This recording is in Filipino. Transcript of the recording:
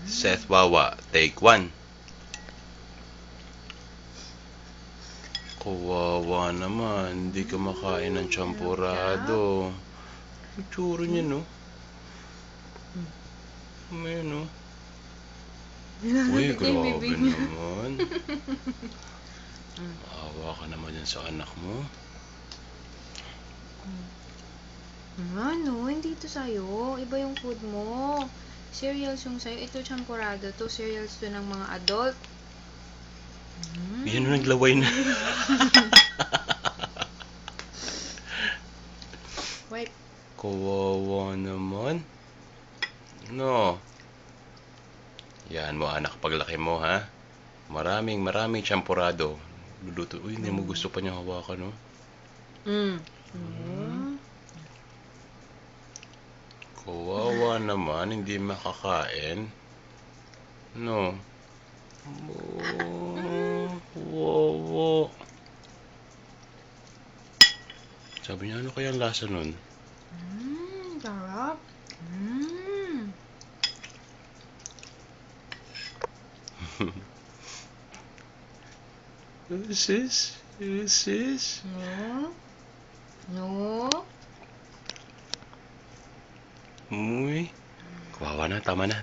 Seth Wawa, take 1. Kawawa naman, hindi ka makain ng champurado. Itsura niya, no? May no? Uy, grabe naman. Awa ka naman yan sa anak mo. Ano? Hindi ito sa'yo. Iba yung food mo. Cereals yung sa'yo. Ito champurado. Ito cereals to ng mga adult. Yan na naglaway na. Wipe. Kawawa naman. No. Yan mo anak, paglaki mo ha. Maraming champurado. Luluto. Uy, hindi mo gusto pa niya hawakan, no? Kawawa naman, hindi makakain. No. Kawawa. Sabi niya, ano kaya ang lasa nun? Sarap. Who's this? Who's this? No. Uy. Kawawa na, tama na.